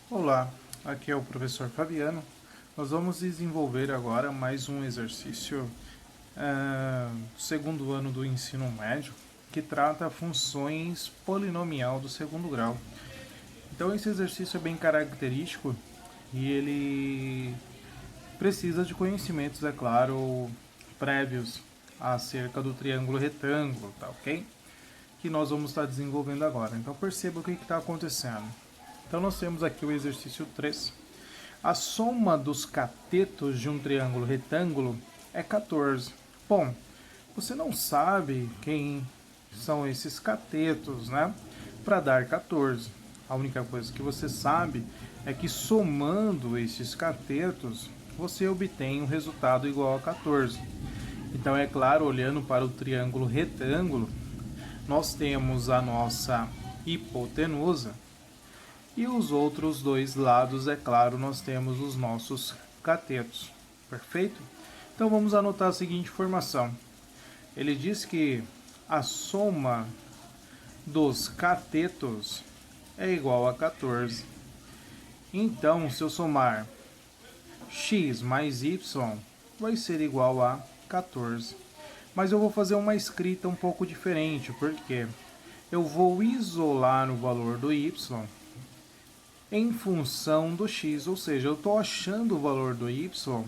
Olá, aqui é o professor Fabiano. Nós vamos desenvolver agora mais um exercício segundo ano do ensino médio que trata funções polinomial do segundo grau. Então esse exercício é bem característico e ele precisa de conhecimentos, é claro, prévios acerca do triângulo retângulo, tá ok? Que nós vamos estar desenvolvendo agora. Então perceba o que está acontecendo. Então nós temos aqui o exercício 3. A soma dos catetos de um triângulo retângulo é 14. Bom, você não sabe quem são esses catetos, né? Para dar 14. A única coisa que você sabe é que somando esses catetos, você obtém um resultado igual a 14. Então, é claro, olhando para o triângulo retângulo, nós temos a nossa hipotenusa e os outros dois lados, é claro, nós temos os nossos catetos. Perfeito? Então vamos anotar a seguinte informação. Ele diz que a soma dos catetos é igual a 14. Então, se eu somar x mais y, vai ser igual a 14. Mas eu vou fazer uma escrita um pouco diferente, porque eu vou isolar o valor do y em função do x, ou seja, eu estou achando o valor do y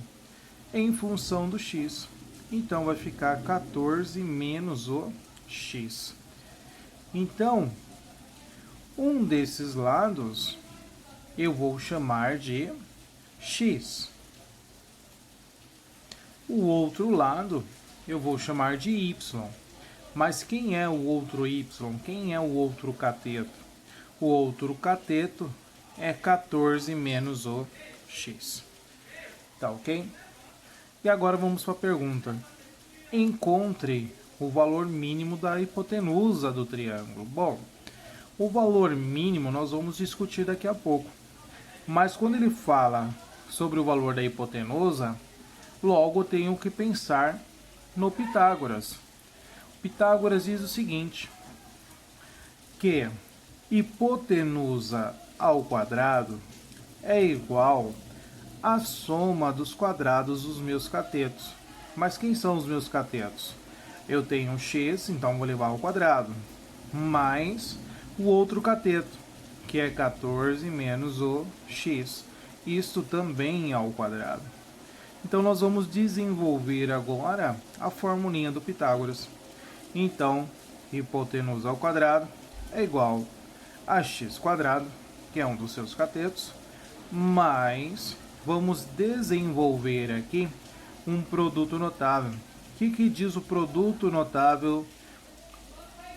em função do x. Então, vai ficar 14 menos o x. Então, um desses lados eu vou chamar de x. O outro lado eu vou chamar de y. Mas quem é o outro y? Quem é o outro cateto? O outro cateto é 14 menos o x. Tá ok? E agora vamos para a pergunta. Encontre o valor mínimo da hipotenusa do triângulo. Bom, o valor mínimo nós vamos discutir daqui a pouco. Mas quando ele fala sobre o valor da hipotenusa, logo eu tenho que pensar no Pitágoras. Pitágoras diz o seguinte, que hipotenusa ao quadrado é igual à soma dos quadrados dos meus catetos. Mas quem são os meus catetos? Eu tenho um x, então vou levar ao quadrado, mais o outro cateto, que é 14 menos o x. Isto também ao quadrado. Então, nós vamos desenvolver agora a formulinha do Pitágoras. Então, hipotenusa ao quadrado é igual a x quadrado, que é um dos seus catetos, mais, vamos desenvolver aqui um produto notável. O que diz o produto notável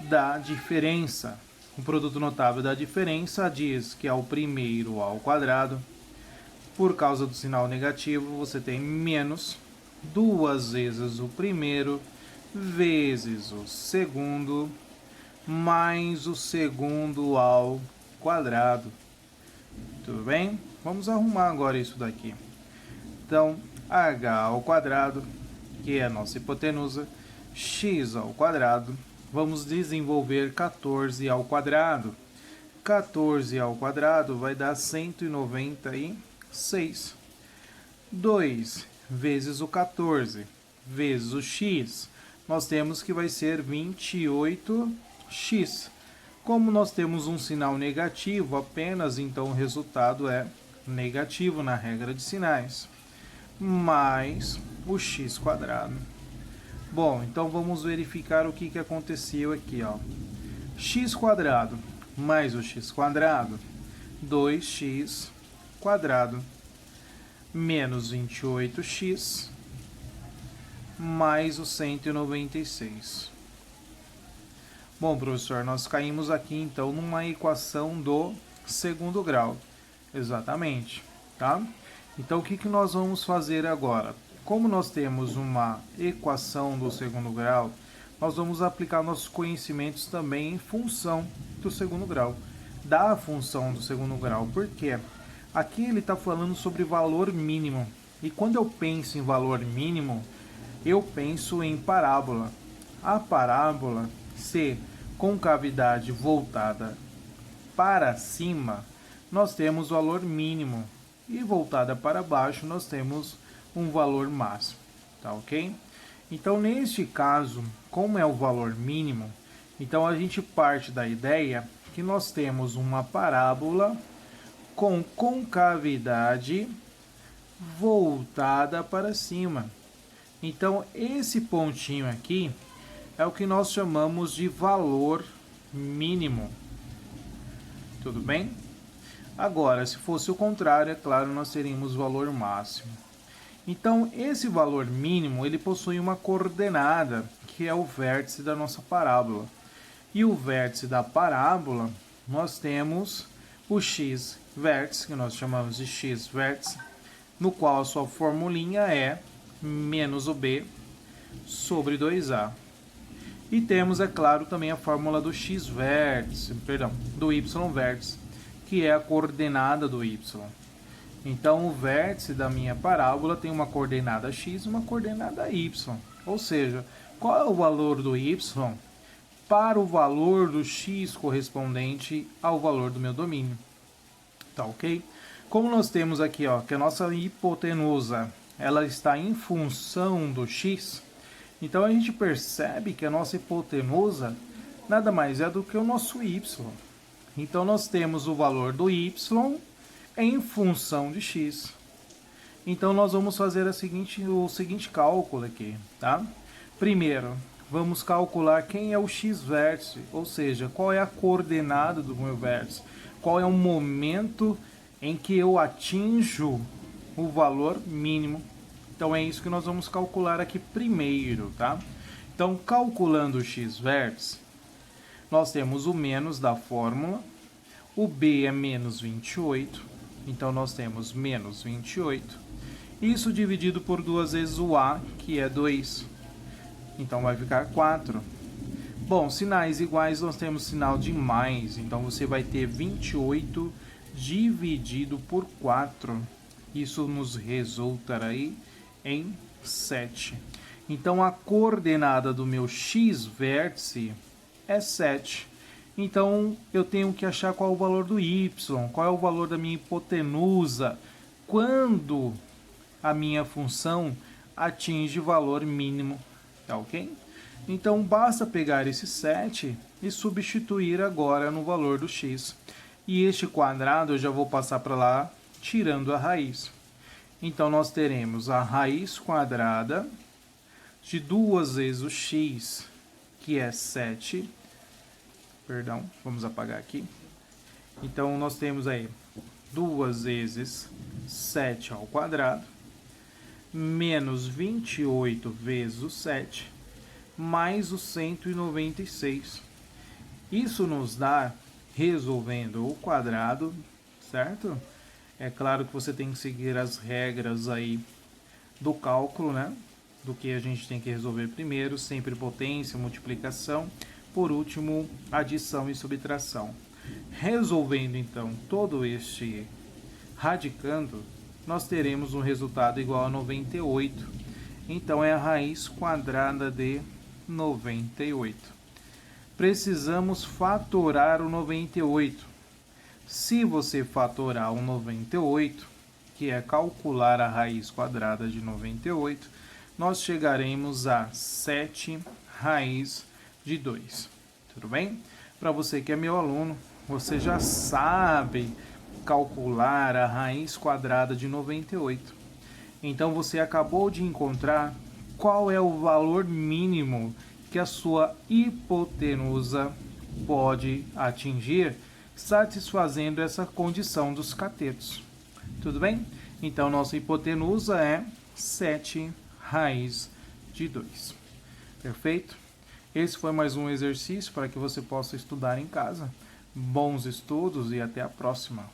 da diferença? O produto notável da diferença diz que é o primeiro ao quadrado. Por causa do sinal negativo, você tem menos 2 vezes o primeiro, vezes o segundo, mais o segundo ao quadrado. Tudo bem? Vamos arrumar agora isso daqui. Então, h ao quadrado, que é a nossa hipotenusa, x ao quadrado, vamos desenvolver 14 ao quadrado. 14 ao quadrado vai dar 196. 2 vezes o 14 vezes o x, nós temos que vai ser 28x. Como nós temos um sinal negativo apenas, então o resultado é negativo na regra de sinais, mais o x quadrado. Bom, então vamos verificar o que aconteceu aqui, ó. X quadrado mais o x quadrado, 2x quadrado, menos 28x, mais o 196. Bom, professor, nós caímos aqui, então, numa equação do segundo grau. Exatamente, tá? Então, o que nós vamos fazer agora? Como nós temos uma equação do segundo grau, nós vamos aplicar nossos conhecimentos também em função do segundo grau, da função do segundo grau. Por quê? Aqui ele está falando sobre valor mínimo. E quando eu penso em valor mínimo, eu penso em parábola. A parábola, se concavidade voltada para cima, nós temos o valor mínimo. E voltada para baixo, nós temos um valor máximo. Tá ok? Então, neste caso, como é o valor mínimo, então a gente parte da ideia que nós temos uma parábola com concavidade voltada para cima. Então, esse pontinho aqui é o que nós chamamos de valor mínimo. Tudo bem? Agora, se fosse o contrário, é claro, nós teríamos valor máximo. Então, esse valor mínimo, ele possui uma coordenada, que é o vértice da nossa parábola. E o vértice da parábola, nós temos o x-vértice, que nós chamamos de x-vértice, no qual a sua formulinha é menos o b sobre 2a. E temos, é claro, também a fórmula do x-vértice, perdão, do y-vértice, que é a coordenada do y. Então, o vértice da minha parábola tem uma coordenada x e uma coordenada y. Ou seja, qual é o valor do y para o valor do x correspondente ao valor do meu domínio. Tá ok? Como nós temos aqui, ó, que a nossa hipotenusa ela está em função do x, então a gente percebe que a nossa hipotenusa nada mais é do que o nosso y. Então, nós temos o valor do y em função de x. Então, nós vamos fazer o seguinte cálculo aqui, tá? Primeiro, vamos calcular quem é o x-vértice, ou seja, qual é a coordenada do meu vértice, qual é o momento em que eu atinjo o valor mínimo. Então, é isso que nós vamos calcular aqui primeiro, tá? Então, calculando o x-vértice, nós temos o menos da fórmula, o b é menos 28, então nós temos menos 28. Isso dividido por 2 vezes o a, que é 2. Então vai ficar 4. Bom, sinais iguais nós temos sinal de mais, então você vai ter 28 dividido por 4. Isso nos resulta aí em 7. Então a coordenada do meu x-vértice é 7. Então, eu tenho que achar qual é o valor do y, qual é o valor da minha hipotenusa, quando a minha função atinge valor mínimo, tá ok? Então, basta pegar esse 7 e substituir agora no valor do x. E este quadrado eu já vou passar para lá, tirando a raiz. Então, nós teremos a raiz quadrada de 2 vezes o x, que é 7. Perdão, vamos apagar aqui. Então, nós temos aí 2 vezes 7 ao quadrado, menos 28 vezes o 7, mais o 196. Isso nos dá, resolvendo o quadrado, certo? É claro que você tem que seguir as regras aí do cálculo, né? Do que a gente tem que resolver primeiro, sempre potência, multiplicação. Por último, adição e subtração. Resolvendo, então, todo este radicando, nós teremos um resultado igual a 98. Então, é a raiz quadrada de 98. Precisamos fatorar o 98. Se você fatorar o 98, que é calcular a raiz quadrada de 98, nós chegaremos a 7 raiz de 2. Tudo bem? Para você que é meu aluno, você já sabe calcular a raiz quadrada de 98. Então, você acabou de encontrar qual é o valor mínimo que a sua hipotenusa pode atingir, satisfazendo essa condição dos catetos. Tudo bem? Então, nossa hipotenusa é 7 raiz de 2. Perfeito? Esse foi mais um exercício para que você possa estudar em casa. Bons estudos e até a próxima!